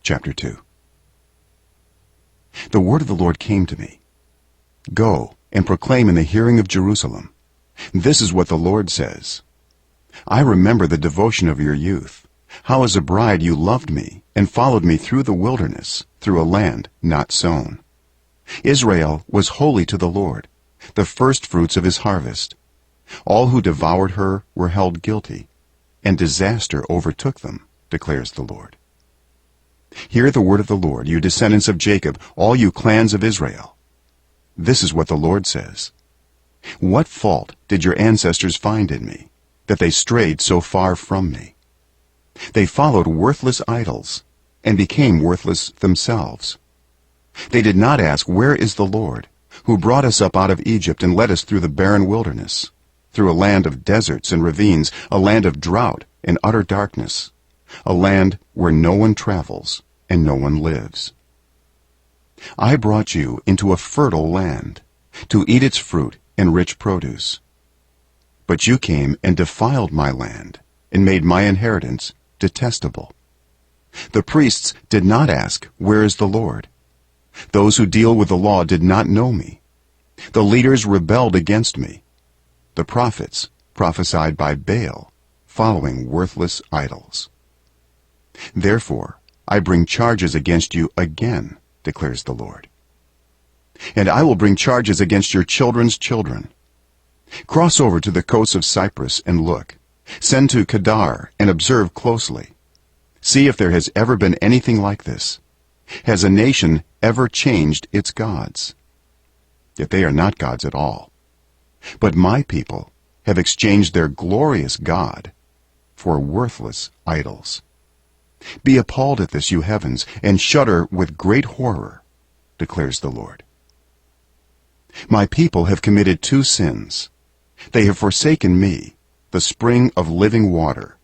Chapter 2. The word of the Lord came to me. Go and proclaim in the hearing of Jerusalem. This is what the Lord says. I remember the devotion of your youth, how as a bride you loved me and followed me through the wilderness, through a land not sown. Israel was holy to the Lord, the firstfruits of his harvest. All who devoured her were held guilty, and disaster overtook them, declares the Lord. Hear the word of the Lord, you descendants of Jacob, all you clans of Israel. This is what the Lord says. What fault did your ancestors find in me, that they strayed so far from me? They followed worthless idols, and became worthless themselves. They did not ask, where is the Lord, who brought us up out of Egypt and led us through the barren wilderness, through a land of deserts and ravines, a land of drought and utter darkness, a land where no one travels and no one lives. I brought you into a fertile land, to eat its fruit and rich produce. But you came and defiled my land, and made my inheritance detestable. The priests did not ask, where is the Lord? Those who deal with the law did not know me. The leaders rebelled against me. The prophets prophesied by Baal, following worthless idols. Therefore, I bring charges against you again, declares the Lord. And I will bring charges against your children's children. Cross over to the coasts of Cyprus and look. Send to Kedar and observe closely. See if there has ever been anything like this. Has a nation ever changed its gods? Yet they are not gods at all. But my people have exchanged their glorious God for worthless idols. Be appalled at this, you heavens, and shudder with great horror, declares the Lord. My people have committed two sins. They have forsaken me, the spring of living water,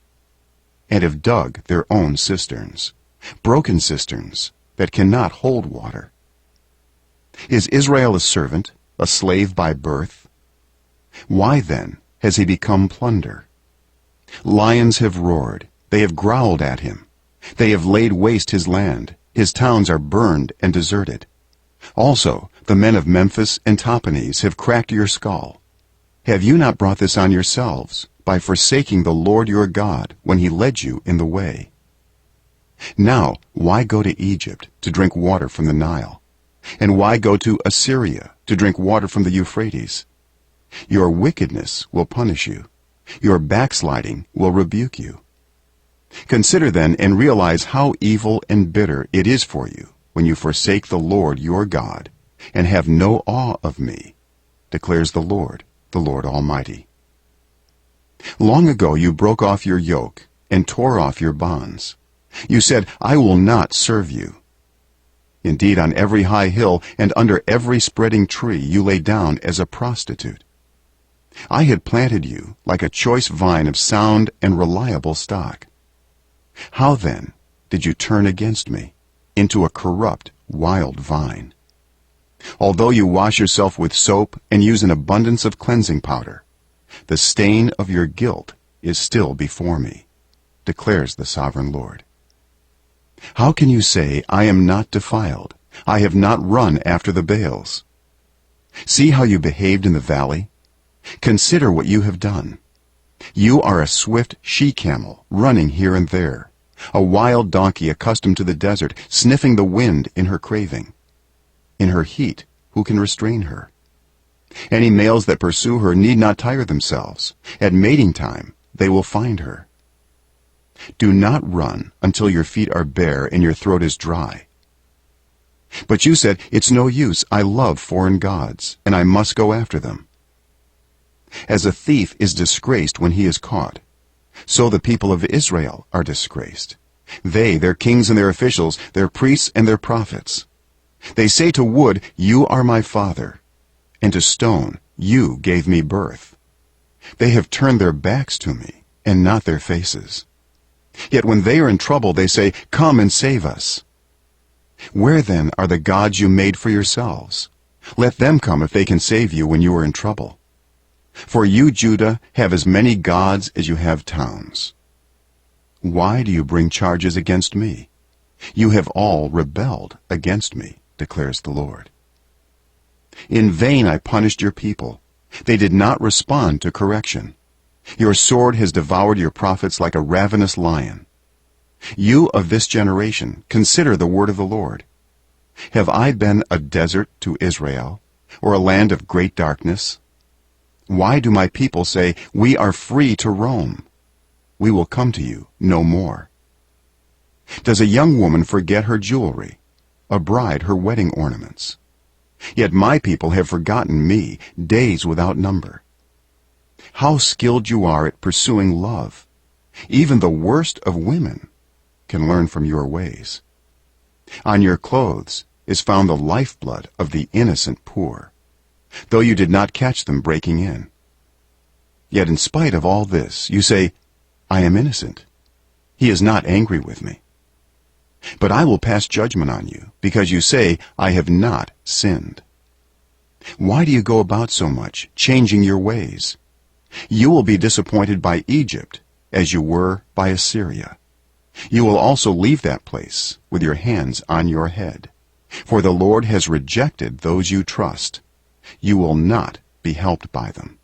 and have dug their own cisterns, broken cisterns that cannot hold water. Is Israel a servant, a slave by birth? Why then has he become plunder? Lions have roared, they have growled at him. They have laid waste his land, his towns are burned and deserted. Also, the men of Memphis and Tahpanhes have cracked your skull. Have you not brought this on yourselves by forsaking the Lord your God when he led you in the way? Now, why go to Egypt to drink water from the Nile? And why go to Assyria to drink water from the Euphrates? Your wickedness will punish you. Your backsliding will rebuke you. Consider then and realize how evil and bitter it is for you when you forsake the Lord your God and have no awe of me, declares the Lord Almighty. Long ago you broke off your yoke and tore off your bonds. You said, I will not serve you. Indeed, on every high hill and under every spreading tree you lay down as a prostitute. I had planted you like a choice vine of sound and reliable stock. How then did you turn against me into a corrupt, wild vine? Although you wash yourself with soap and use an abundance of cleansing powder, the stain of your guilt is still before me, declares the sovereign Lord. How can you say, I am not defiled, I have not run after the Baals? See how you behaved in the valley? Consider what you have done. You are a swift she-camel running here and there, a wild donkey accustomed to the desert, sniffing the wind in her craving. In her heat, who can restrain her? Any males that pursue her need not tire themselves. At mating time, they will find her. Do not run until your feet are bare and your throat is dry. But you said, it's no use, I love foreign gods, and I must go after them. As a thief is disgraced when he is caught, so the people of Israel are disgraced. They, their kings and their officials, their priests and their prophets. They say to wood, you are my father, and to stone, you gave me birth. They have turned their backs to me, and not their faces. Yet when they are in trouble, they say, come and save us. Where then are the gods you made for yourselves? Let them come if they can save you when you are in trouble. For you, Judah, have as many gods as you have towns. Why do you bring charges against me? You have all rebelled against me, declares the Lord. In vain I punished your people. They did not respond to correction. Your sword has devoured your prophets like a ravenous lion. You of this generation, consider the word of the Lord. Have I been a desert to Israel, or a land of great darkness? Why do my people say, we are free to roam? We will come to you no more. Does a young woman forget her jewelry, a bride her wedding ornaments? Yet my people have forgotten me days without number. How skilled you are at pursuing love! Even the worst of women can learn from your ways. On your clothes is found the lifeblood of the innocent poor, though you did not catch them breaking in. Yet in spite of all this, you say, I am innocent. He is not angry with me. But I will pass judgment on you, because you say, I have not sinned. Why do you go about so much, changing your ways? You will be disappointed by Egypt, as you were by Assyria. You will also leave that place with your hands on your head. For the Lord has rejected those you trust. You will not be helped by them.